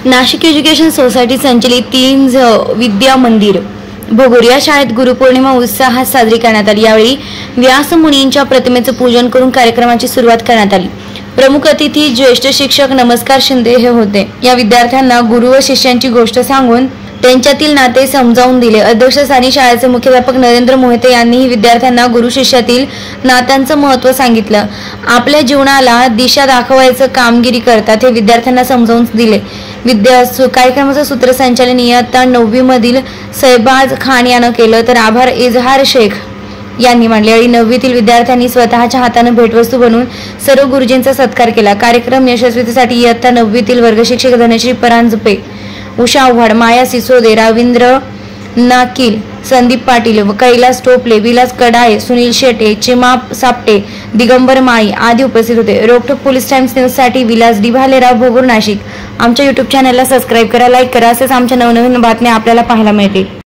Nashik education society संचलित 3 विद्या मंदिर भोगूर या शाळेत गुरुपौर्णिमा उत्साहात साजरी करण्यात आली। यावेळी व्यास मुनींच्या प्रतिमेचे पूजन करून कार्यक्रमाची सुरुवात करण्यात आली। प्रमुख अतिथी ज्येष्ठ शिक्षक नमस्कार शिंदे हे होते। या विद्यार्थ्यांना गुरु व शिष्यांची गोष्ट सांगून त्यांच्यातील नाते समजावून दिले। अध्यक्षस्थानी शाळेचे मुख्याध्यापक नरेंद्र मोहिते यांनीही विद्यार्थ्यांना गुरु शिष्यातील नात्यांचे महत्त्व सांगितलं। आपल्या जीवनाला दिशा दाखवायचं कामगिरी करतात हे विद्यार्थ्यांना समजावून दिले। कार्यक्रमाचं सूत्रसंचालन इयत्ता 9वी मधील सहबाज खान यानं केलं, तर आभार इजहार शेख यांनी मांडले। आणि 9वीतील विद्यार्थ्यांनी स्वतःच्या हाताने भेटवस्तू बनवून सर्व गुरुजींचा सत्कार केला। कार्यक्रम यशस्वीतेसाठी इयत्ता 9वीतील वर्गशिक्षक धनश्री परांजपे, उषा आव्हाड, माया सिसोदे, रवींद्र नाकील, संदीप पाटील, कैलास टोपले, विलास कडाळे, सुनील शेटे, चिमा सापटे, दिगंबर माळी आदी उपस्थित होते। रोकठोक पोलीस टाइम्स न्यूज साठी विलास डी भालेराव, भोगूर, नाशिक। आमच्या YouTube चॅनलला सबस्क्राइब करा, लाईक करा, असेच आमच्या नवनवीन बातम्या आपल्याला पाहायला मिळतील।